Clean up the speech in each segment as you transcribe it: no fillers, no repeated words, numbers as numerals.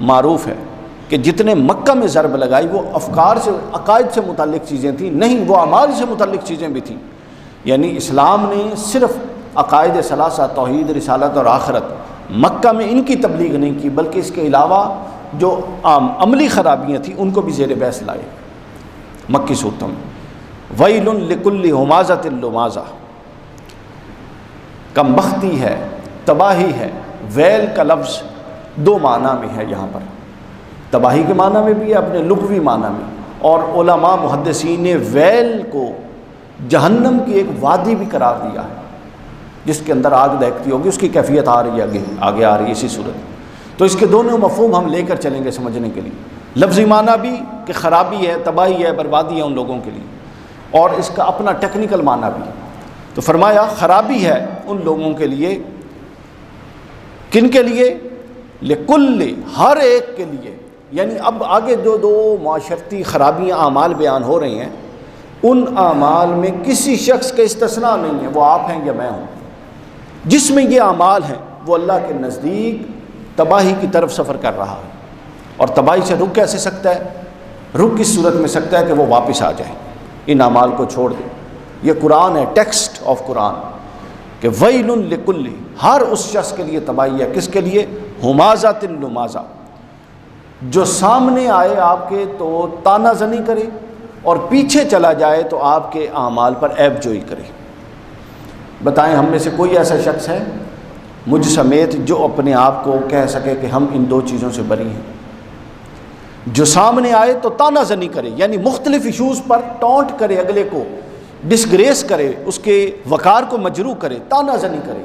معروف ہے کہ جتنے مکہ میں ضرب لگائی وہ افکار سے، عقائد سے متعلق چیزیں تھیں، نہیں وہ اعمال سے متعلق چیزیں بھی تھیں۔ یعنی اسلام نے صرف عقائد ثلاثہ، توحید، رسالت اور آخرت، مکہ میں ان کی تبلیغ نہیں کی، بلکہ اس کے علاوہ جو عملی خرابیاں تھیں ان کو بھی زیر بحث لائے مکی صورتوں میں۔ ویل لکل ہمازۃ لمازہ، کم بختی ہے، تباہی ہے۔ ویل کا لفظ دو معنی میں ہے یہاں پر، تباہی کے معنی میں بھی ہے، اپنے لغوی معنی میں، اور علماء محدثین نے ویل کو جہنم کی ایک وادی بھی قرار دیا ہے جس کے اندر آگ دہکتی ہوگی، اس کی کیفیت آ رہی ہے آگے آ رہی ہے اسی صورت۔ تو اس کے دونوں مفہوم ہم لے کر چلیں گے سمجھنے کے لیے، لفظی معنی بھی کہ خرابی ہے، تباہی ہے، بربادی ہے ان لوگوں کے لیے، اور اس کا اپنا ٹیکنیکل معنی بھی۔ تو فرمایا خرابی ہے ان لوگوں کے لیے، کن کے لیے؟ لکل، ہر ایک کے لیے۔ یعنی اب آگے جو دو معاشرتی خرابیاں اعمال بیان ہو رہے ہیں، ان اعمال میں کسی شخص کا استثناء نہیں ہے، وہ آپ ہیں یا میں ہوں۔ جس میں یہ اعمال ہیں وہ اللہ کے نزدیک تباہی کی طرف سفر کر رہا ہے، اور تباہی سے رک کیسے سکتا ہے؟ رک کس صورت میں سکتا ہے کہ وہ واپس آ جائے، ان اعمال کو چھوڑ دے۔ یہ قرآن ہے، ٹیکسٹ آف قرآن، کہ ویل لکل، ہر اس شخص کے لیے تباہی ہے۔ کس کے لیے؟ ہمازۃ لمازہ، جو سامنے آئے آپ کے تو تانا زنی کرے، اور پیچھے چلا جائے تو آپ کے اعمال پر عیب جوئی کرے۔ بتائیں ہم میں سے کوئی ایسا شخص ہے مجھ سمیت جو اپنے آپ کو کہہ سکے کہ ہم ان دو چیزوں سے بری ہیں؟ جو سامنے آئے تو تانا زنی کرے، یعنی مختلف ایشوز پر ٹونٹ کرے، اگلے کو ڈسگریس کرے، اس کے وقار کو مجروح کرے، تانا زنی کرے،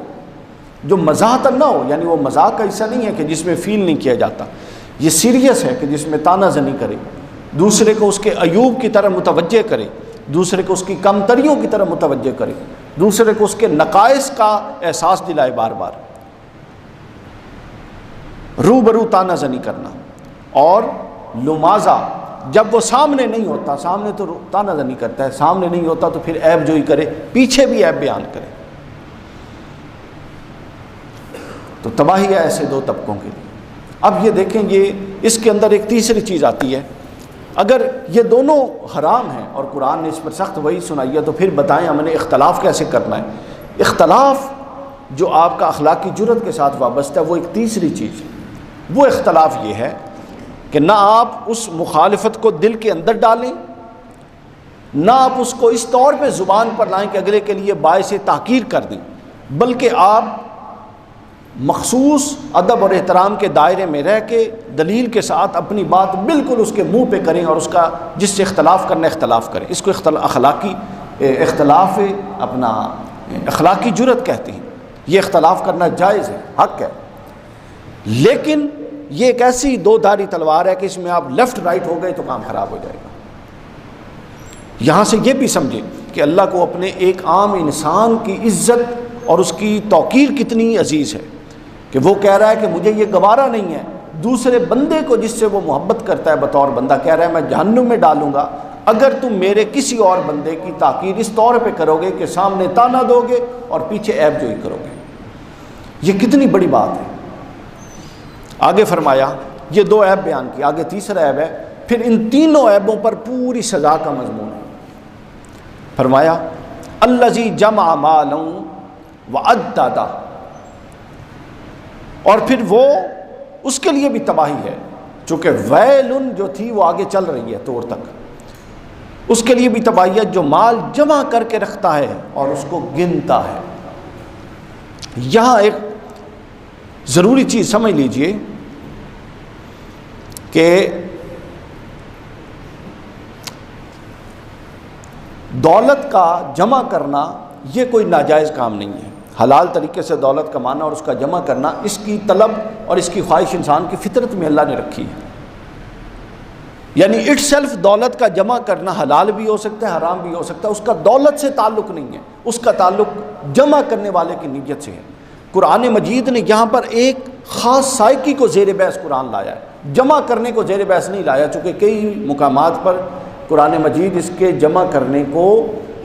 جو مزاحتن نہ ہو، یعنی وہ مذاق کا حصہ نہیں ہے کہ جس میں فیل نہیں کیا جاتا، یہ سیریس ہے کہ جس میں تانا زنی کرے، دوسرے کو اس کے عیوب کی طرح متوجہ کرے، دوسرے کو اس کی کمتریوں کی طرح متوجہ کرے، دوسرے کو اس کے نقائص کا احساس دلائے، بار بار روبرو تانا زنی کرنا۔ اور لمازہ، جب وہ سامنے نہیں ہوتا، سامنے تو تانا زنی کرتا ہے، سامنے نہیں ہوتا تو پھر عیب جوئی کرے، پیچھے بھی عیب بیان کرے۔ تو تباہی ہے ایسے دو طبقوں کے لیے۔ اب یہ دیکھیں، یہ اس کے اندر ایک تیسری چیز آتی ہے، اگر یہ دونوں حرام ہیں اور قرآن نے اس پر سخت وہی سنائی ہے، تو پھر بتائیں ہم نے اختلاف کیسے کرنا ہے؟ اختلاف جو آپ کا اخلاقی جرت کے ساتھ وابستہ ہے، وہ ایک تیسری چیز ہے۔ وہ اختلاف یہ ہے کہ نہ آپ اس مخالفت کو دل کے اندر ڈالیں، نہ آپ اس کو اس طور پہ زبان پر لائیں کہ اگلے کے لیے باعث تحقیر کر دیں، بلکہ آپ مخصوص ادب اور احترام کے دائرے میں رہ کے دلیل کے ساتھ اپنی بات بالکل اس کے منہ پہ کریں، اور اس کا جس سے اختلاف کرنا اختلاف کریں۔ اس کو اخلاقی اختلاف اپنا اخلاقی جرت کہتے ہیں۔ یہ اختلاف کرنا جائز ہے، حق ہے، لیکن یہ ایک ایسی دو دھاری تلوار ہے کہ اس میں آپ لیفٹ رائٹ ہو گئے تو کام خراب ہو جائے گا۔ یہاں سے یہ بھی سمجھیں کہ اللہ کو اپنے ایک عام انسان کی عزت اور اس کی توقیر کتنی عزیز ہے کہ وہ کہہ رہا ہے کہ مجھے یہ گوارا نہیں ہے، دوسرے بندے کو جس سے وہ محبت کرتا ہے بطور بندہ کہہ رہا ہے میں جہنم میں ڈالوں گا اگر تم میرے کسی اور بندے کی تاکیر اس طور پہ کرو گے کہ سامنے تانا دو گے اور پیچھے عیب جوئی کرو گے۔ یہ کتنی بڑی بات ہے۔ آگے فرمایا، یہ دو عیب بیان کی، آگے تیسرا عیب ہے، پھر ان تینوں عیبوں پر پوری سزا کا مضمون ہے۔ فرمایا الذی جمع مالا وعددہ، اور پھر وہ اس کے لیے بھی تباہی ہے، چونکہ ویل جو تھی وہ آگے چل رہی ہے توڑ تک، اس کے لیے بھی تباہی ہے جو مال جمع کر کے رکھتا ہے اور اس کو گنتا ہے۔ یہاں ایک ضروری چیز سمجھ لیجئے کہ دولت کا جمع کرنا یہ کوئی ناجائز کام نہیں ہے۔ حلال طریقے سے دولت کمانا اور اس کا جمع کرنا، اس کی طلب اور اس کی خواہش انسان کی فطرت میں اللہ نے رکھی ہے۔ یعنی اٹ سیلف دولت کا جمع کرنا حلال بھی ہو سکتا ہے، حرام بھی ہو سکتا ہے، اس کا دولت سے تعلق نہیں ہے، اس کا تعلق جمع کرنے والے کی نیت سے ہے۔ قرآن مجید نے یہاں پر ایک خاص سائیکی کو زیر بحث قرآن لایا ہے، جمع کرنے کو زیر بحث نہیں لایا، چونکہ کئی مقامات پر قرآن مجید اس کے جمع کرنے کو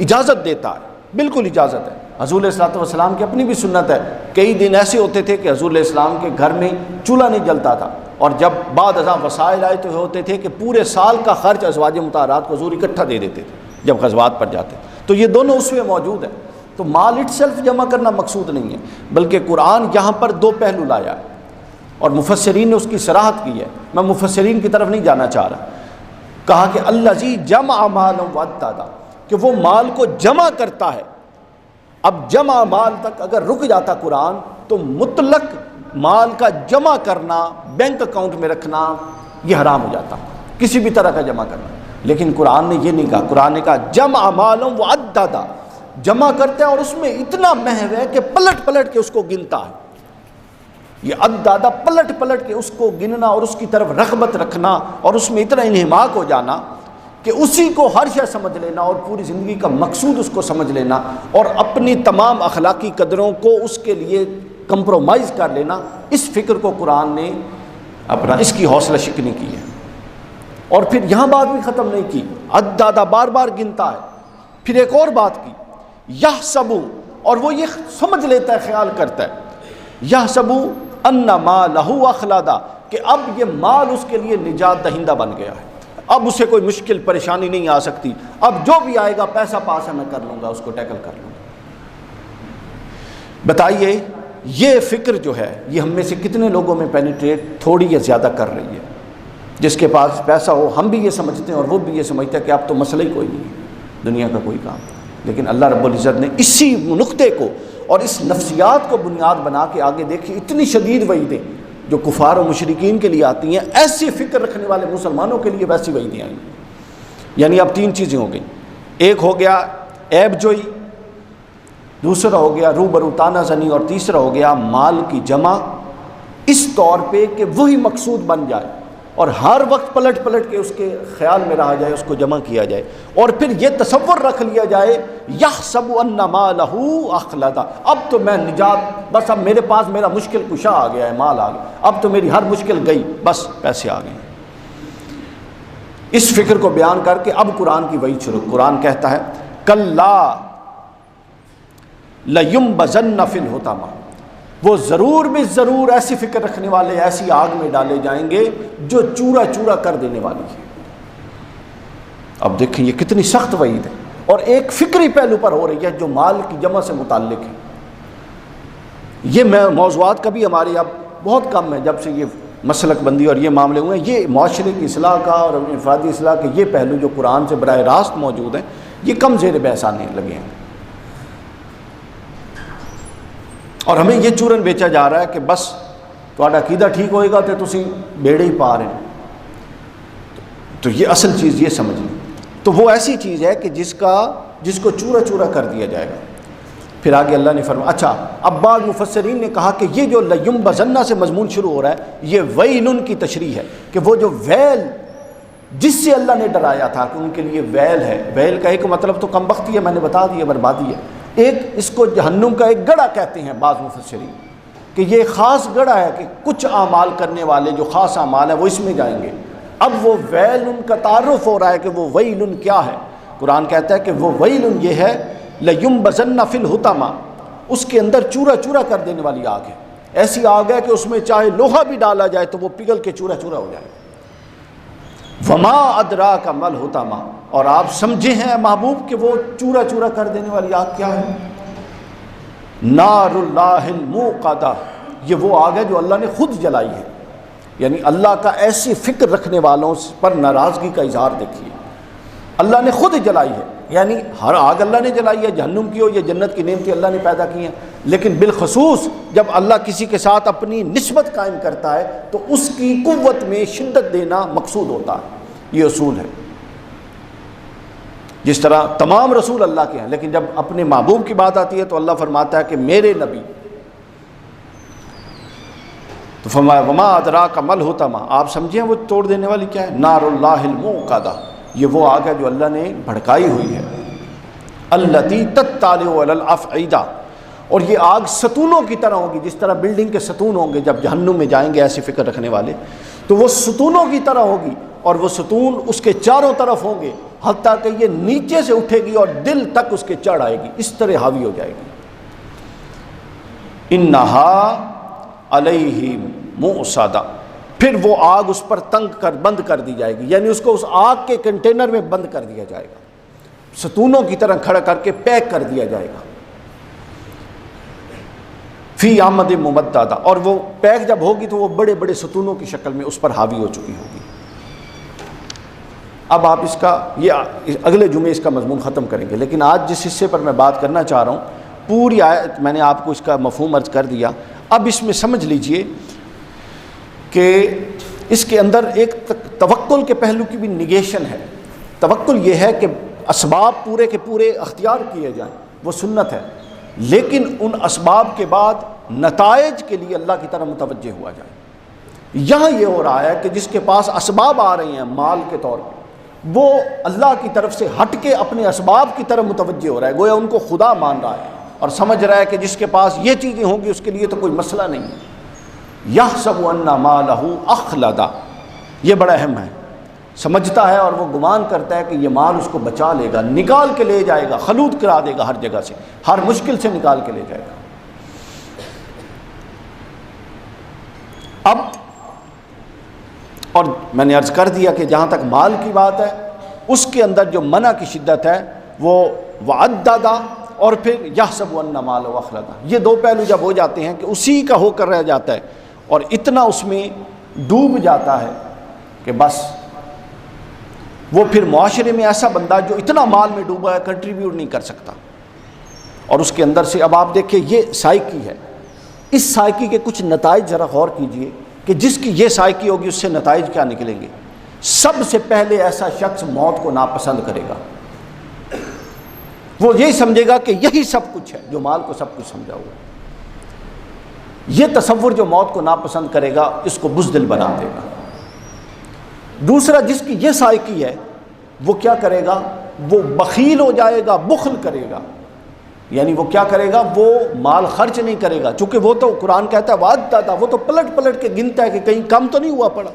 اجازت دیتا ہے، بالکل اجازت ہے۔ حضور علیہ الصلوۃ والسلام کی اپنی بھی سنت ہے، کئی دن ایسے ہوتے تھے کہ حضور علیہ السلام کے گھر میں چولہا نہیں جلتا تھا، اور جب بعد ازاں وسائل آئے تو ہوتے تھے کہ پورے سال کا خرچ ازواج مطہرات کو حضور اکٹھا دے دیتے تھے جب غزوات پر جاتے، تو یہ دونوں اس میں موجود ہیں۔ تو مال اٹ سیلف جمع کرنا مقصود نہیں ہے، بلکہ قرآن یہاں پر دو پہلو لایا ہے اور مفسرین نے اس کی صراحت کی ہے۔ میں مفسرین کی طرف نہیں جانا چاہ رہا، کہا کہ الذی جمع مالا وعددا، کہ وہ مال کو جمع کرتا ہے۔ اب جمع مال تک اگر رک جاتا قرآن تو مطلق مال کا جمع کرنا، بینک اکاؤنٹ میں رکھنا، یہ حرام ہو جاتا، کسی بھی طرح کا جمع کرنا۔ لیکن قرآن نے یہ نہیں کہا، قرآن نے کہا جمع مالا وعددا، جمع کرتا ہے اور اس میں اتنا محو ہے کہ پلٹ پلٹ کے اس کو گنتا ہے۔ یہ عدادہ پلٹ پلٹ کے اس کو گننا اور اس کی طرف رغبت رکھنا اور اس میں اتنا انہماک ہو جانا کہ اسی کو ہر شے سمجھ لینا اور پوری زندگی کا مقصود اس کو سمجھ لینا اور اپنی تمام اخلاقی قدروں کو اس کے لیے کمپرومائز کر لینا، اس فکر کو قرآن نے اپنا اس کی حوصلہ شکنی کی ہے۔ اور پھر یہاں بات بھی ختم نہیں کی، عدادہ بار بار گنتا ہے، پھر ایک اور بات کی یحسبو، اور وہ یہ سمجھ لیتا ہے، خیال کرتا ہے، یحسبو ان مالہ اخلدا، کہ اب یہ مال اس کے لیے نجات دہندہ بن گیا ہے، اب اسے کوئی مشکل پریشانی نہیں آ سکتی، اب جو بھی آئے گا پیسہ پاس ہے میں کر لوں گا، اس کو ٹیکل کر لوں گا۔ بتائیے یہ فکر جو ہے یہ ہم میں سے کتنے لوگوں میں پینیٹریٹ تھوڑی یا زیادہ کر رہی ہے؟ جس کے پاس پیسہ ہو، ہم بھی یہ سمجھتے ہیں اور وہ بھی یہ سمجھتا ہے کہ اب تو مسئلہ ہی کوئی نہیں ہے دنیا کا کوئی کام، لیکن اللہ رب العزت نے اسی نقطے کو اور اس نفسیات کو بنیاد بنا کے آگے دیکھی اتنی شدید وعیدیں جو کفار و مشرکین کے لیے آتی ہیں، ایسی فکر رکھنے والے مسلمانوں کے لیے ویسی وعیدیں آئیں۔ یعنی اب تین چیزیں ہو گئیں، ایک ہو گیا عیب جوئی، دوسرا ہو گیا روبرو تانہ زنی، اور تیسرا ہو گیا مال کی جمع اس طور پہ کہ وہی مقصود بن جائے اور ہر وقت پلٹ پلٹ کے اس کے خیال میں رہا جائے، اس کو جمع کیا جائے، اور پھر یہ تصور رکھ لیا جائے یحسب ان مالہ اخلدا، اب تو میں نجات، بس اب میرے پاس میرا مشکل کشا آ گیا ہے، مال آ گیا، اب تو میری ہر مشکل گئی، بس پیسے آ گئے۔ اس فکر کو بیان کر کے اب قرآن کی وعید شروع۔ قرآن کہتا ہے کلا لینبذن فی الحطمہ، وہ ضرور بھی ضرور ایسی فکر رکھنے والے ایسی آگ میں ڈالے جائیں گے جو چورا چورا کر دینے والی ہے۔ اب دیکھیں یہ کتنی سخت وعید ہے، اور ایک فکری پہلو پر ہو رہی ہے جو مال کی جمع سے متعلق ہے۔ یہ موضوعات کبھی ہمارے اب بہت کم ہے، جب سے یہ مسلک بندی اور یہ معاملے ہوئے ہیں، یہ معاشرے کی اصلاح کا اور انفرادی اصلاح کے یہ پہلو جو قرآن سے براہ راست موجود ہیں، یہ کم زیر بحث آنے لگے ہیں، اور ہمیں یہ چورن بیچا جا رہا ہے کہ بس تہاڈا عقیدہ ٹھیک ہوئے گا تو تسی بیڑے ہی پا رہے ہیں۔ تو یہ اصل چیز یہ سمجھ لیں، تو وہ ایسی چیز ہے کہ جس کو چورا چورا کر دیا جائے گا۔ پھر آگے اللہ نے فرمایا، اچھا اب بعض مفسرین نے کہا کہ یہ جو لینبذن سے مضمون شروع ہو رہا ہے یہ ویل کی تشریح ہے، کہ وہ جو ویل جس سے اللہ نے ڈرایا تھا کہ ان کے لیے ویل ہے، ویل کا ایک مطلب تو کم بختی ہے، میں نے بتا دیا، بربادی ہے، ایک اس کو جہنم کا ایک گڑھا کہتے ہیں بعض مفسرین، کہ یہ خاص گڑھا ہے کہ کچھ اعمال کرنے والے جو خاص اعمال ہیں وہ اس میں جائیں گے۔ اب وہ ویل کا تعارف ہو رہا ہے کہ وہ ویل کیا ہے۔ قرآن کہتا ہے کہ وہ ویل یہ ہے لینبذن فی الحطمہ، اس کے اندر چورا چورا کر دینے والی آگ ہے، ایسی آگ ہے کہ اس میں چاہے لوہا بھی ڈالا جائے تو وہ پگھل کے چورا چورا ہو جائے۔ وما ادراک ما الحطمہ، اور آپ سمجھے ہیں محبوب کہ وہ چورا چورا کر دینے والی آگ کیا ہے؟ نار اللہ الموقدہ، یہ وہ آگ ہے جو اللہ نے خود جلائی ہے۔ یعنی اللہ کا ایسی فکر رکھنے والوں پر ناراضگی کا اظہار دیکھیے، اللہ نے خود جلائی ہے، یعنی ہر آگ اللہ نے جلائی ہے، جہنم کی ہو یا جنت کی نعمتیں اللہ نے پیدا کی ہیں، لیکن بالخصوص جب اللہ کسی کے ساتھ اپنی نسبت قائم کرتا ہے تو اس کی قوت میں شدت دینا مقصود ہوتا ہے، یہ اصول ہے۔ جس طرح تمام رسول اللہ کے ہیں، لیکن جب اپنے محبوب کی بات آتی ہے تو اللہ فرماتا ہے کہ میرے نبی، تو فرمایا وما ادراک ما الحطمہ، آپ سمجھیں وہ توڑ دینے والی کیا ہے؟ نار اللہ الموقدہ، یہ وہ آگ ہے جو اللہ نے بھڑکائی ہوئی ہے، التی تطلع علی الافئدہ، اور یہ آگ ستونوں کی طرح ہوگی، جس طرح بلڈنگ کے ستون ہوں گے جب جہنم میں جائیں گے ایسی فکر رکھنے والے، تو وہ ستونوں کی طرح ہوگی، اور وہ ستون اس کے چاروں طرف ہوں گے، حتیٰ کہ یہ نیچے سے اٹھے گی اور دل تک اس کے چڑھ آئے گی، اس طرح حاوی ہو جائے گی۔ انہا علیہم مؤصدہ، پھر وہ آگ اس پر تنگ کر بند کر دی جائے گی، یعنی اس کو اس آگ کے کنٹینر میں بند کر دیا جائے گا، ستونوں کی طرح کھڑا کر کے پیک کر دیا جائے گا، فی عمد ممددہ، اور وہ پیک جب ہوگی تو وہ بڑے بڑے ستونوں کی شکل میں اس پر حاوی ہو چکی ہوگی۔ اب آپ اس کا یہ اگلے جمعے اس کا مضمون ختم کریں گے، لیکن آج جس حصے پر میں بات کرنا چاہ رہا ہوں پوری آیت میں نے آپ کو اس کا مفہوم عرض کر دیا۔ اب اس میں سمجھ لیجئے کہ اس کے اندر ایک توکل کے پہلو کی بھی نگیشن ہے۔ توکل یہ ہے کہ اسباب پورے کے پورے اختیار کیے جائیں، وہ سنت ہے، لیکن ان اسباب کے بعد نتائج کے لیے اللہ کی طرف متوجہ ہوا جائے۔ یہاں یہ ہو رہا ہے کہ جس کے پاس اسباب آ رہے ہیں مال کے طور پر، وہ اللہ کی طرف سے ہٹ کے اپنے اسباب کی طرف متوجہ ہو رہا ہے، گویا ان کو خدا مان رہا ہے اور سمجھ رہا ہے کہ جس کے پاس یہ چیزیں ہوں گی اس کے لیے تو کوئی مسئلہ نہیں ہے۔ یحسب ان مالہ اخلدہ، یہ بڑا اہم ہے، سمجھتا ہے اور وہ گمان کرتا ہے کہ یہ مال اس کو بچا لے گا، نکال کے لے جائے گا، خلود کرا دے گا، ہر جگہ سے، ہر مشکل سے نکال کے لے جائے گا۔ اب اور میں نے عرض کر دیا کہ جہاں تک مال کی بات ہے اس کے اندر جو منع کی شدت ہے وہ وعددہ اور پھر یحسب ان مالہ اخلدہ، یہ دو پہلو جب ہو جاتے ہیں کہ اسی کا ہو کر رہ جاتا ہے اور اتنا اس میں ڈوب جاتا ہے کہ بس وہ پھر معاشرے میں ایسا بندہ جو اتنا مال میں ڈوبا ہے کنٹریبیوٹ نہیں کر سکتا، اور اس کے اندر سے اب آپ دیکھیں یہ سائیکی ہے، اس سائیکی کے کچھ نتائج ذرا غور کیجئے کہ جس کی یہ سائیکی ہوگی اس سے نتائج کیا نکلیں گے۔ سب سے پہلے ایسا شخص موت کو ناپسند کرے گا، وہ یہی سمجھے گا کہ یہی سب کچھ ہے، جو مال کو سب کچھ سمجھا ہوا، یہ تصور جو موت کو ناپسند کرے گا اس کو بزدل بنا دے گا۔ دوسرا جس کی یہ سائیکی ہے وہ کیا کرے گا، وہ بخیل ہو جائے گا، بخل کرے گا، یعنی وہ کیا کرے گا، وہ مال خرچ نہیں کرے گا، چونکہ وہ تو قرآن کہتا ہے وعدہ، وہ تو پلٹ پلٹ کے گنتا ہے کہ کہیں کم تو نہیں ہوا پڑا۔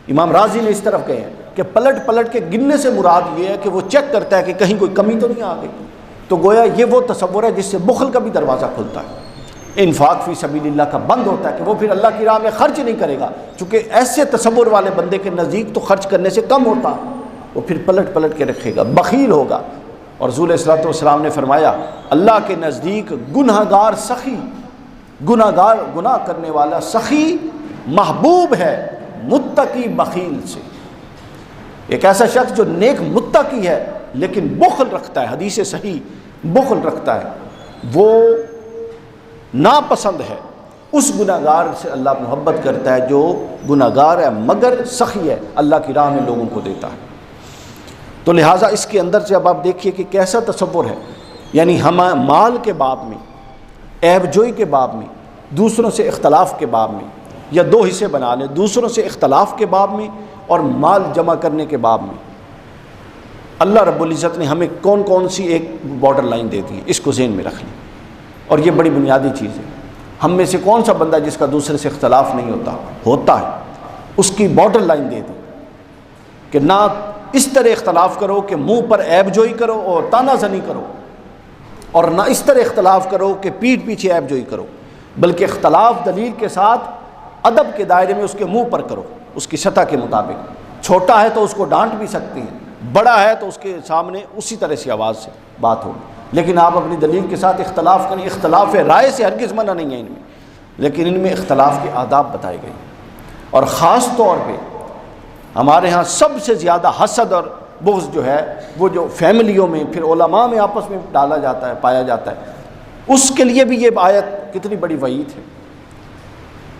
امام راضی نے اس طرف کہے ہیں کہ پلٹ پلٹ کے گننے سے مراد یہ ہے کہ وہ چیک کرتا ہے کہ کہیں کوئی کمی تو نہیں آ گئی، تو گویا یہ وہ تصور ہے جس سے بخل کا بھی دروازہ کھلتا ہے، انفاق فی سبیل اللہ کا بند ہوتا ہے کہ وہ پھر اللہ کی راہ میں خرچ نہیں کرے گا، چونکہ ایسے تصور والے بندے کے نزدیک تو خرچ کرنے سے کم ہوتا، وہ پھر پلٹ پلٹ کے رکھے گا، بخیل ہوگا۔ اور رسول صلی اللہ علیہ وسلم نے فرمایا اللہ کے نزدیک گنہگار سخی، گناہ کرنے والا سخی محبوب ہے متقی بخیل سے۔ ایک ایسا شخص جو نیک متقی ہے لیکن بخل رکھتا ہے، حدیث صحیح بخل رکھتا ہے، وہ ناپسند ہے، اس گناہگار سے اللہ محبت کرتا ہے جو گناہگار ہے مگر سخی ہے، اللہ کی راہ میں لوگوں کو دیتا ہے۔ تو لہٰذا اس کے اندر سے اب آپ دیکھیے کہ کیسا تصور ہے، یعنی ہم مال کے باب میں، عیب جوئی کے باب میں، دوسروں سے اختلاف کے باب میں، یا دو حصے بنا لیں، دوسروں سے اختلاف کے باب میں اور مال جمع کرنے کے باب میں، اللہ رب العزت نے ہمیں کون کون سی ایک بارڈر لائن دے دی ہے، اس کو ذہن میں رکھ لیں، اور یہ بڑی بنیادی چیز ہے۔ ہم میں سے کون سا بندہ جس کا دوسرے سے اختلاف نہیں ہوتا ہے، اس کی بارڈر لائن دے دی کہ نہ اس طرح اختلاف کرو کہ منہ پر عیب جوئی کرو اور تانا زنی کرو، اور نہ اس طرح اختلاف کرو کہ پیٹھ پیچھے عیب جوئی کرو، بلکہ اختلاف دلیل کے ساتھ ادب کے دائرے میں اس کے منہ پر کرو، اس کی سطح کے مطابق۔ چھوٹا ہے تو اس کو ڈانٹ بھی سکتے ہیں، بڑا ہے تو اس کے سامنے اسی طرح سے آواز سے بات ہوگی، لیکن آپ اپنی دلیل کے ساتھ اختلاف کریں۔ اختلاف رائے سے ہرگز منع نہیں ہے ان میں، لیکن ان میں اختلاف کے آداب بتائے گئے، اور خاص طور پہ ہمارے ہاں سب سے زیادہ حسد اور بغض جو ہے وہ جو فیملیوں میں پھر علماء میں آپس میں ڈالا جاتا ہے، پایا جاتا ہے، اس کے لیے بھی یہ آیت کتنی بڑی وعید ہے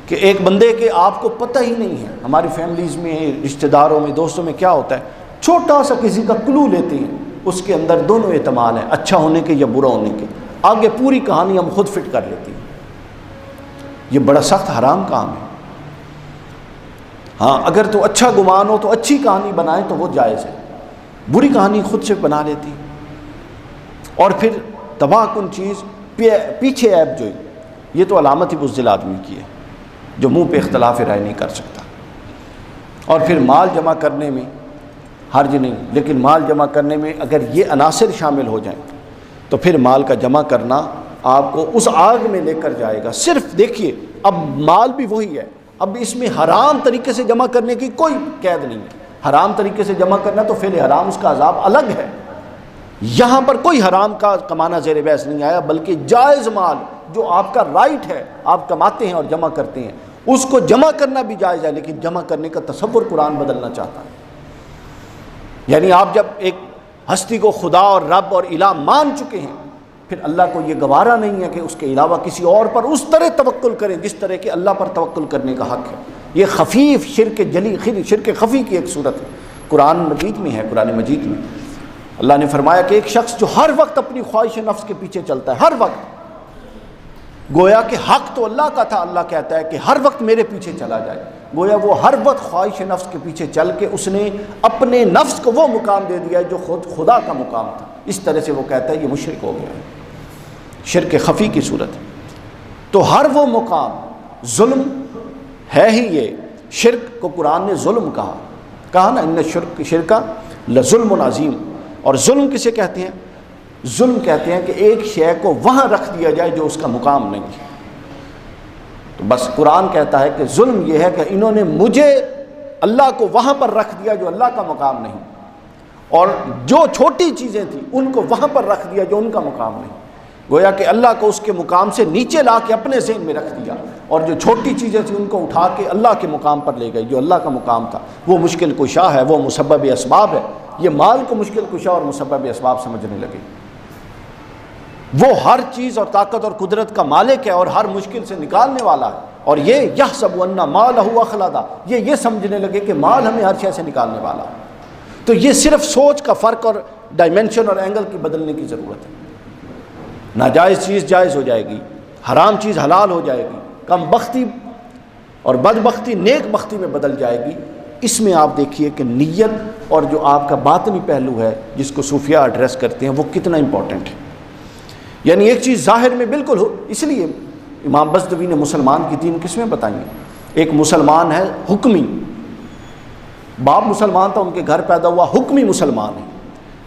کہ ایک بندے کے آپ کو پتہ ہی نہیں ہے۔ ہماری فیملیز میں، رشتہ داروں میں، دوستوں میں کیا ہوتا ہے، چھوٹا سا کسی کا کلو لیتے ہیں، اس کے اندر دونوں احتمال ہیں، اچھا ہونے کے یا برا ہونے کے، آگے پوری کہانی ہم خود فٹ کر لیتے ہیں۔ یہ بڑا سخت حرام کام ہے۔ ہاں اگر تو اچھا گمان ہو تو اچھی کہانی بنائیں تو وہ جائز ہے، بری کہانی خود سے بنا لیتی، اور پھر تباہ کن چیز پیچھے عیب جوئی، یہ تو علامت ہی بزدل آدمی کی ہے جو منہ پہ اختلاف رائے نہیں کر سکتا۔ اور پھر مال جمع کرنے میں حرج نہیں، لیکن مال جمع کرنے میں اگر یہ عناصر شامل ہو جائیں تو پھر مال کا جمع کرنا آپ کو اس آگ میں لے کر جائے گا۔ صرف دیکھیے اب مال بھی وہی ہے، اب اس میں حرام طریقے سے جمع کرنے کی کوئی قید نہیں ہے. حرام طریقے سے جمع کرنا تو فعل حرام، اس کا عذاب الگ ہے. یہاں پر کوئی حرام کا کمانا زیر بحث نہیں آیا، بلکہ جائز مال جو آپ کا رائٹ ہے، آپ کماتے ہیں اور جمع کرتے ہیں، اس کو جمع کرنا بھی جائز ہے، لیکن جمع کرنے کا تصور قرآن بدلنا چاہتا ہے. یعنی آپ جب ایک ہستی کو خدا اور رب اور الہ مان چکے ہیں، پھر اللہ کو یہ گوارا نہیں ہے کہ اس کے علاوہ کسی اور پر اس طرح توکل کریں جس طرح کہ اللہ پر توکل کرنے کا حق ہے. یہ خفیف شرک جلی، شرک خفی کی ایک صورت ہے، قرآن مجید میں ہے. قرآن مجید میں اللہ نے فرمایا کہ ایک شخص جو ہر وقت اپنی خواہش نفس کے پیچھے چلتا ہے، ہر وقت، گویا کہ حق تو اللہ کا تھا، اللہ کہتا ہے کہ ہر وقت میرے پیچھے چلا جائے، گویا وہ ہر وقت خواہش نفس کے پیچھے چل کے اس نے اپنے نفس کو وہ مقام دے دیا ہے جو خود خدا کا مقام تھا. اس طرح سے وہ کہتا ہے یہ مشرک ہو گیا ہے، شرک خفی کی صورت ہے. تو ہر وہ مقام ظلم ہے ہی. یہ شرک کو قرآن نے ظلم کہا نا، ان شرک لظلم عظیم. اور ظلم کسے کہتے ہیں؟ ظلم کہتے ہیں کہ ایک شے کو وہاں رکھ دیا جائے جو اس کا مقام نہیں. تو بس قرآن کہتا ہے کہ ظلم یہ ہے کہ انہوں نے مجھے، اللہ کو وہاں پر رکھ دیا جو اللہ کا مقام نہیں، اور جو چھوٹی چیزیں تھیں ان کو وہاں پر رکھ دیا جو ان کا مقام نہیں. گویا کہ اللہ کو اس کے مقام سے نیچے لا کے اپنے ذہن میں رکھ دیا، اور جو چھوٹی چیزیں تھیں ان کو اٹھا کے اللہ کے مقام پر لے گئی جو اللہ کا مقام تھا. وہ مشکل کشا ہے، وہ مسبب اسباب ہے. یہ مال کو مشکل کشا اور مسبب اسباب سمجھنے لگے. وہ ہر چیز اور طاقت اور قدرت کا مالک ہے اور ہر مشکل سے نکالنے والا ہے. اور یہ یحسب ان مالہ اخلدا، یہ سمجھنے لگے کہ مال ہمیں ہر شے سے نکالنے والا ہے. تو یہ صرف سوچ کا فرق اور ڈائمنشن اور اینگل کی بدلنے کی ضرورت ہے. ناجائز چیز جائز ہو جائے گی، حرام چیز حلال ہو جائے گی، کم بختی اور بدبختی نیک بختی میں بدل جائے گی. اس میں آپ دیکھیے کہ نیت اور جو آپ کا باطنی پہلو ہے جس کو صوفیہ ایڈریس کرتے ہیں وہ کتنا امپورٹنٹ ہے. یعنی ایک چیز ظاہر میں بالکل ہو، اس لیے امام بزدوی نے مسلمان کی 3 قسمیں بتائیں. ایک مسلمان ہے حکمی، باپ مسلمان تھا، ان کے گھر پیدا ہوا، حکمی مسلمان ہے.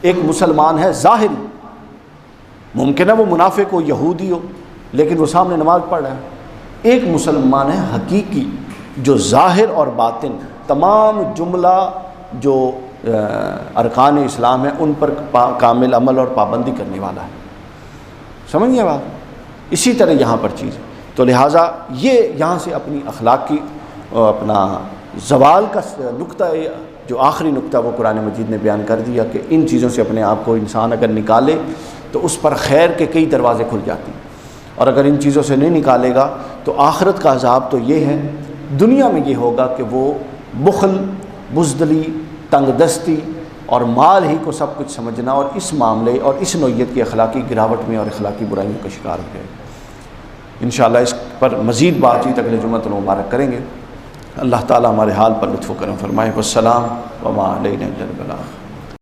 ایک مسلمان ہے ظاہری، ممکن ہے وہ منافق ہو، یہودی ہو، لیکن وہ سامنے نماز پڑھ رہا ہے. ایک مسلمان ہے حقیقی، جو ظاہر اور باطن تمام جملہ جو ارکان اسلام ہیں ان پر کامل عمل اور پابندی کرنے والا ہے. سمجھ گئے بات؟ اسی طرح یہاں پر چیز. تو لہٰذا یہ یہاں سے اپنی اخلاقی اپنا زوال کا نقطہ، جو آخری نقطہ وہ قرآن مجید نے بیان کر دیا کہ ان چیزوں سے اپنے آپ کو انسان اگر نکالے تو اس پر خیر کے کئی دروازے کھل جاتے ہیں، اور اگر ان چیزوں سے نہیں نکالے گا تو آخرت کا عذاب تو یہ ہے، دنیا میں یہ ہوگا کہ وہ بخل، بزدلی، تنگ دستی اور مال ہی کو سب کچھ سمجھنا، اور اس معاملے اور اس نوعیت کی اخلاقی گراوٹ میں اور اخلاقی برائیوں کا شکار ہو جائے گا. انشاءاللہ اس پر مزید بات چیت اگلے جمعہ مبارک کریں گے. اللہ تعالی ہمارے حال پر لطف و کرم فرمائے. والسلام وما علینا الا البلاغ.